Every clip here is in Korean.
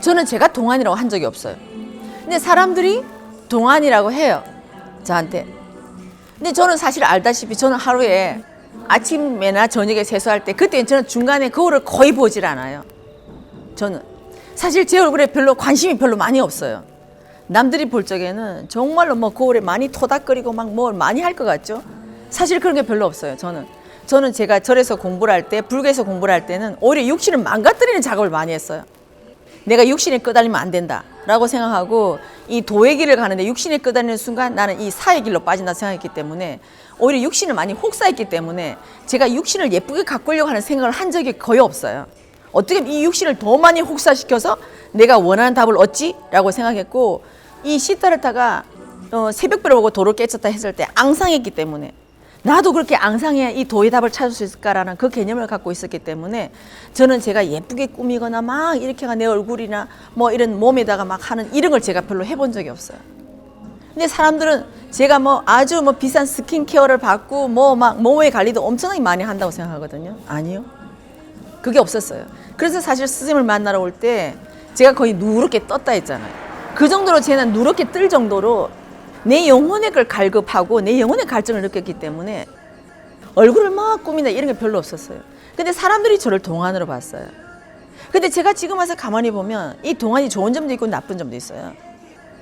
저는 제가 동안이라고 한 적이 없어요. 근데 사람들이 동안이라고 해요, 저한테. 근데 저는 사실 알다시피 저는 하루에 아침에나 저녁에 세수할 때 그때 저는 중간에 거울을 거의 보질 않아요. 저는 사실 제 얼굴에 별로 관심이 별로 많이 없어요. 남들이 볼 적에는 정말로 뭐 거울에 많이 토닥거리고 막 뭘 많이 할 것 같죠. 사실 그런 게 별로 없어요. 저는 제가 절에서 공부를 할 때, 불교에서 공부를 할 때는 오히려 육신을 망가뜨리는 작업을 많이 했어요. 내가 육신에 끄달리면 안 된다라고 생각하고 이 도의 길을 가는데 육신에 끄달리는 순간 나는 이 사의 길로 빠진다 생각했기 때문에 오히려 육신을 많이 혹사했기 때문에 제가 육신을 예쁘게 가꾸려고 하는 생각을 한 적이 거의 없어요. 어떻게 이 육신을 더 많이 혹사시켜서 내가 원하는 답을 얻지? 라고 생각했고, 이 시타르타가 새벽별을 보고 도를 깨쳤다 했을 때 앙상했기 때문에 나도 그렇게 앙상해야 이 도의 답을 찾을 수 있을까라는 그 개념을 갖고 있었기 때문에 저는 제가 예쁘게 꾸미거나 막 이렇게가 내 얼굴이나 뭐 이런 몸에다가 막 하는 이런 걸 제가 별로 해본 적이 없어요. 근데 사람들은 제가 뭐 아주 뭐 비싼 스킨케어를 받고 뭐 막 몸의 관리도 엄청나게 많이 한다고 생각하거든요. 아니요. 그게 없었어요. 그래서 사실 스님을 만나러 올 때 제가 거의 누렇게 떴다 했잖아요. 그 정도로 쟤는 누렇게 뜰 정도로 내 영혼의 걸 갈급하고 내 영혼의 갈증을 느꼈기 때문에 얼굴을 막 꾸민다 이런 게 별로 없었어요. 근데 사람들이 저를 동안으로 봤어요. 근데 제가 지금 와서 가만히 보면 이 동안이 좋은 점도 있고 나쁜 점도 있어요.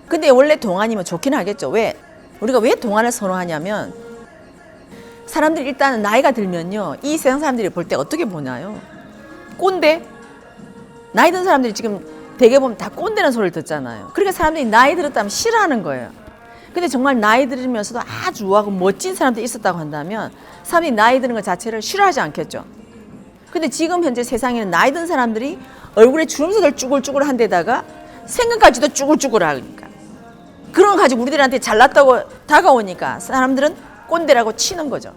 근데 원래 동안이면 좋긴 하겠죠. 우리가 왜 동안을 선호하냐면 사람들이 일단 나이가 들면요, 이 세상 사람들이 볼 때 어떻게 보나요? 꼰대? 나이 든 사람들이 지금 대개 보면 다 꼰대라는 소리를 듣잖아요. 그러니까 사람들이 나이 들었다면 싫어하는 거예요. 근데 정말 나이 들으면서도 아주 우아하고 멋진 사람들이 있었다고 한다면 사람들이 나이 드는 것 자체를 싫어하지 않겠죠. 근데 지금 현재 세상에는 나이 든 사람들이 얼굴에 주름살을 쭈글쭈글한 데다가 생각까지도 쭈글쭈글하니까 그런 거 가지고 우리들한테 잘났다고 다가오니까 사람들은 꼰대라고 치는 거죠.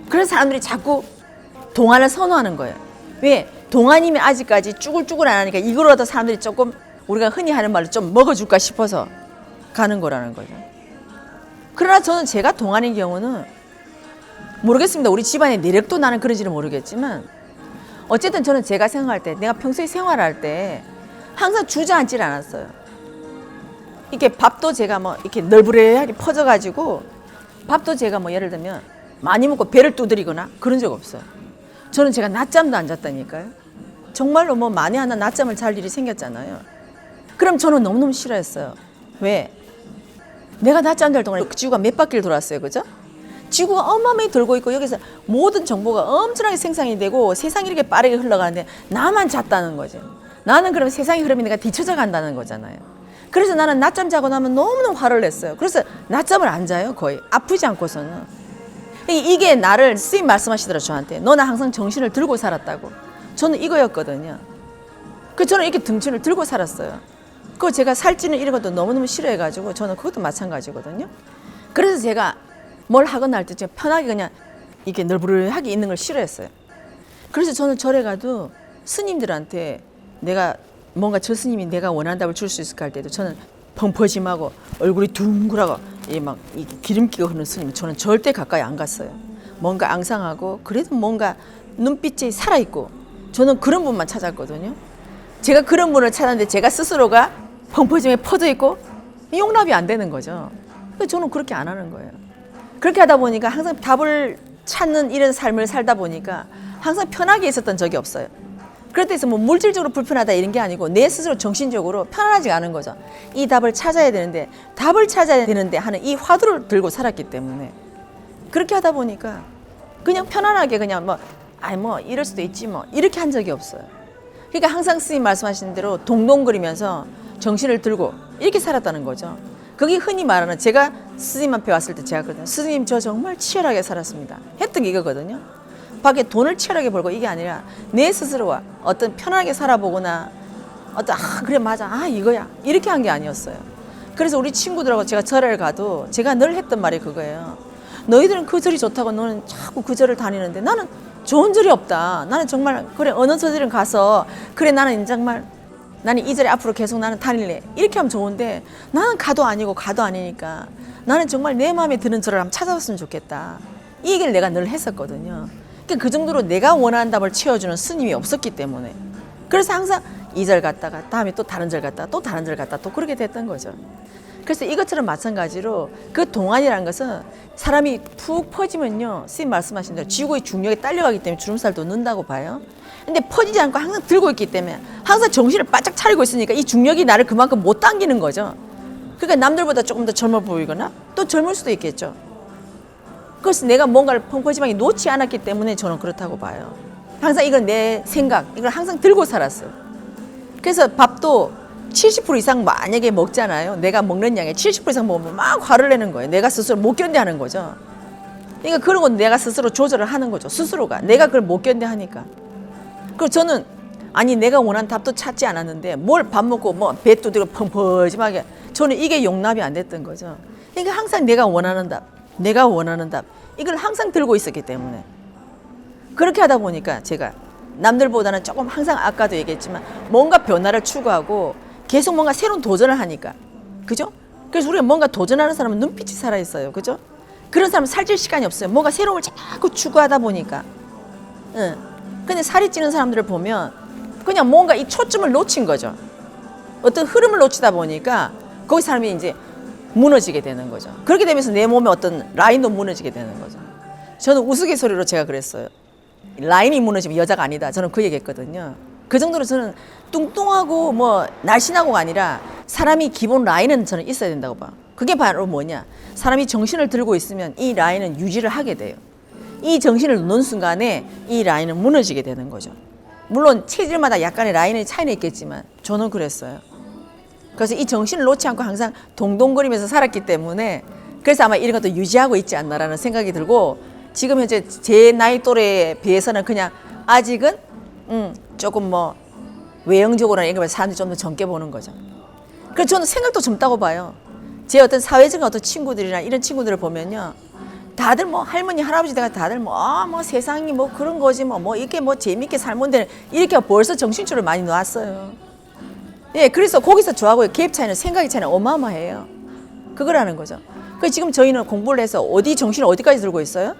그래서 사람들이 자꾸 동안을 선호하는 거예요. 왜? 동안이면 아직까지 쭈글쭈글 안 하니까 이거로라도 사람들이 조금 우리가 흔히 하는 말로 좀 먹어줄까 싶어서 가는 거라는 거죠. 그러나 저는 제가 동안인 경우는 모르겠습니다. 우리 집안의 내력도 나는 그런지는 모르겠지만 어쨌든 저는 제가 생각할 때 내가 평소에 생활할 때 항상 주저앉질 않았어요. 이렇게 밥도 제가 뭐 이렇게 널브레하게 퍼져가지고 밥도 제가 뭐 예를 들면 많이 먹고 배를 두드리거나 그런 적 없어요. 저는 제가 낮잠도 안 잤다니까요. 정말로 뭐 만에 하나 낮잠을 잘 일이 생겼잖아요. 그럼 저는 너무너무 싫어했어요. 왜? 내가 낮잠 잘 동안에 지구가 몇 바퀴를 돌았어요. 그죠? 지구가 어마어마하게 돌고 있고 여기서 모든 정보가 엄청나게 생산이 되고 세상이 이렇게 빠르게 흘러가는데 나만 잤다는 거죠. 나는 그럼 세상의 흐름이 내가 뒤쳐져 간다는 거잖아요. 그래서 나는 낮잠 자고 나면 너무너무 화를 냈어요. 그래서 낮잠을 안 자요. 거의 아프지 않고서는. 이게 나를 스님 말씀하시더라고요. 저한테 너는 항상 정신을 들고 살았다고. 저는 이거였거든요. 그래서 저는 이렇게 등신을 들고 살았어요. 그거 제가 살찌는 이런 것도 너무너무 싫어해가지고 저는 그것도 마찬가지거든요. 그래서 제가 뭘 하거나 할 때 제가 편하게 그냥 이렇게 널브러하게 있는 걸 싫어했어요. 그래서 저는 절에 가도 스님들한테 내가 뭔가 저 스님이 내가 원하는 답을 줄 수 있을까 할 때도 저는 펑퍼짐하고 얼굴이 둥글하고 이 기름기가 흐르는 스님 저는 절대 가까이 안 갔어요. 뭔가 앙상하고 그래도 뭔가 눈빛이 살아있고 저는 그런 분만 찾았거든요. 제가 그런 분을 찾았는데 제가 스스로가 펑퍼짐에 퍼져 있고 용납이 안 되는 거죠. 그래서 저는 그렇게 안 하는 거예요. 그렇게 하다 보니까 항상 답을 찾는 이런 삶을 살다 보니까 항상 편하게 있었던 적이 없어요. 그렇다 해서 뭐 물질적으로 불편하다 이런 게 아니고 내 스스로 정신적으로 편안하지 않은 거죠. 이 답을 찾아야 되는데 하는 이 화두를 들고 살았기 때문에 그렇게 하다 보니까 그냥 편안하게 그냥 뭐 이럴 수도 있지 뭐 이렇게 한 적이 없어요. 그러니까 항상 스님 말씀하신 대로 동동거리면서 정신을 들고 이렇게 살았다는 거죠. 그게 흔히 말하는 제가 스님 앞에 왔을 때 제가 그러거든요. 스님 저 정말 치열하게 살았습니다. 했던 게 이거거든요. 밖에 돈을 치열하게 벌고 이게 아니라 내 스스로와 어떤 편하게 살아보거나 어떤 그래 맞아 이거야 이렇게 한 게 아니었어요. 그래서 우리 친구들하고 제가 절을 가도 제가 늘 했던 말이 그거예요. 너희들은 그 절이 좋다고 너는 자꾸 그 절을 다니는데 나는 좋은 절이 없다. 나는 정말 그래 어느 절이든 가서 그래 나는 정말 나는 이 절에 앞으로 계속 나는 다닐래 이렇게 하면 좋은데 나는 가도 아니고 가도 아니니까 나는 정말 내 마음에 드는 절을 한번 찾아봤으면 좋겠다. 이 얘기를 내가 늘 했었거든요. 그 정도로 내가 원하는 답을 채워주는 스님이 없었기 때문에 그래서 항상 이 절 갔다가 다음에 또 다른 절 갔다가 또 다른 절 갔다가 또 그렇게 됐던 거죠. 그래서 이것처럼 마찬가지로 그 동안이라는 것은 사람이 푹 퍼지면요, 스님 말씀하신 대로 지구의 중력에 딸려가기 때문에 주름살도 는다고 봐요. 근데 퍼지지 않고 항상 들고 있기 때문에 항상 정신을 바짝 차리고 있으니까 이 중력이 나를 그만큼 못 당기는 거죠. 그러니까 남들보다 조금 더 젊어 보이거나 또 젊을 수도 있겠죠. 그래서 내가 뭔가를 펑퍼짐하게 놓지 않았기 때문에 저는 그렇다고 봐요. 항상 이걸 내 생각, 이걸 항상 들고 살았어요. 그래서 밥도 70% 이상 만약에 먹잖아요. 내가 먹는 양의 70% 이상 먹으면 막 화를 내는 거예요. 내가 스스로 못 견뎌하는 거죠. 그러니까 그런 건 내가 스스로 조절을 하는 거죠. 스스로가. 내가 그걸 못 견뎌하니까. 그리고 저는 아니 내가 원하는 답도 찾지 않았는데 뭘 밥 먹고 뭐 배 두드리고 펑퍼짐하게 저는 이게 용납이 안 됐던 거죠. 그러니까 항상 내가 원하는 답, 내가 원하는 답 이걸 항상 들고 있었기 때문에 그렇게 하다 보니까 제가 남들보다는 조금 항상 아까도 얘기했지만 뭔가 변화를 추구하고 계속 뭔가 새로운 도전을 하니까 그죠? 그래서 우리가 뭔가 도전하는 사람은 눈빛이 살아있어요. 그죠? 그런 사람은 살찔 시간이 없어요. 뭔가 새로운 걸 자꾸 추구하다 보니까 근데 살이 찌는 사람들을 보면 그냥 뭔가 이 초점을 놓친 거죠. 어떤 흐름을 놓치다 보니까 거기 사람이 이제 무너지게 되는 거죠. 그렇게 되면서 내 몸의 어떤 라인도 무너지게 되는 거죠. 저는 우스갯소리로 제가 그랬어요. 라인이 무너지면 여자가 아니다. 저는 그 얘기했거든요. 그 정도로 저는 뚱뚱하고 뭐 날씬하고가 아니라 사람이 기본 라인은 저는 있어야 된다고 봐요. 그게 바로 뭐냐. 사람이 정신을 들고 있으면 이 라인은 유지를 하게 돼요. 이 정신을 놓는 순간에 이 라인은 무너지게 되는 거죠. 물론 체질마다 약간의 라인의 차이는 있겠지만 저는 그랬어요. 그래서 이 정신을 놓지 않고 항상 동동거리면서 살았기 때문에 그래서 아마 이런 것도 유지하고 있지 않나라는 생각이 들고 지금 현재 제 나이 또래에 비해서는 그냥 아직은 조금 뭐 외형적으로나 이런 걸 사람들이 좀 더 젊게 보는 거죠. 그래서 저는 생각도 젊다고 봐요. 제 어떤 사회적인 어떤 친구들이나 이런 친구들을 보면요. 다들 뭐 할머니 할아버지 내가 다들 뭐 세상이 뭐 그런 거지 뭐 이렇게 뭐 재밌게 살면 되는 이렇게 벌써 정신줄을 많이 놨어요. 예, 그래서 거기서 저하고의 갭 차이는 생각의 차이는 어마어마해요. 그거라는 거죠. 그래서 지금 저희는 공부를 해서 어디 정신을 어디까지 들고 있어요?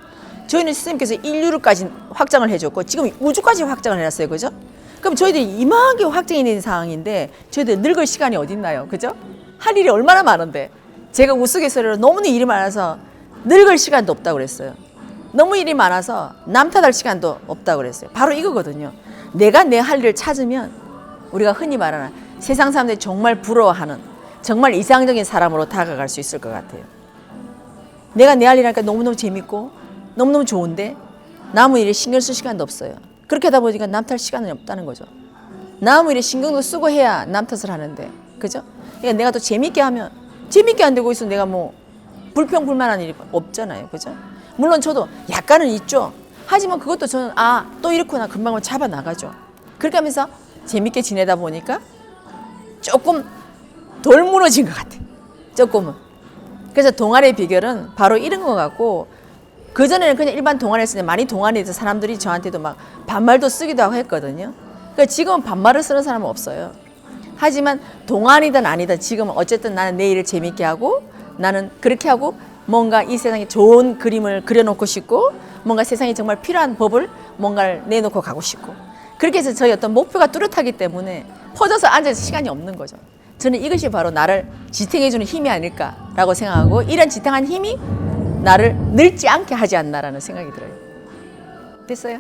저희는 스님께서 인류를까지 확장을 해줬고 지금 우주까지 확장을 해놨어요. 그죠? 그럼 저희들이 이만하게 확장이 된 상황인데 저희들 늙을 시간이 어딨나요? 그죠? 할 일이 얼마나 많은데 제가 우스갯소리로 너무 일이 많아서 늙을 시간도 없다고 그랬어요. 너무 일이 많아서 남 탓할 시간도 없다고 그랬어요. 바로 이거거든요. 내가 내 할 일을 찾으면 우리가 흔히 말하는 세상 사람들이 정말 부러워하는 정말 이상적인 사람으로 다가갈 수 있을 것 같아요. 내가 내 할 일 하니까 너무너무 재밌고 너무너무 좋은데 남의 일에 신경 쓸 시간도 없어요. 그렇게 하다 보니까 남 탓 시간이 없다는 거죠. 남의 일에 신경도 쓰고 해야 남 탓을 하는데 그죠? 그러니까 내가 또 재밌게 하면 재밌게 안 되고 있으면 내가 뭐 불평불만한 일이 없잖아요. 그죠? 물론 저도 약간은 있죠. 하지만 그것도 저는 또 이렇구나 금방 잡아 나가죠. 그렇게 하면서 재밌게 지내다 보니까 조금 덜 무너진 것 같아요. 조금은. 그래서 동아리의 비결은 바로 이런 것 같고 그전에는 그냥 일반 동아리였을 때 많이 동아리에서 사람들이 저한테도 막 반말도 쓰기도 하고 했거든요. 그러니까 지금은 반말을 쓰는 사람은 없어요. 하지만 동아리든 아니든 지금은 어쨌든 나는 내 일을 재밌게 하고 나는 그렇게 하고 뭔가 이 세상에 좋은 그림을 그려놓고 싶고 뭔가 세상에 정말 필요한 법을 뭔가를 내놓고 가고 싶고 그렇게 해서 저희 어떤 목표가 뚜렷하기 때문에 퍼져서 앉아서 시간이 없는 거죠. 저는 이것이 바로 나를 지탱해주는 힘이 아닐까라고 생각하고 이런 지탱한 힘이 나를 늙지 않게 하지 않나라는 생각이 들어요. 됐어요?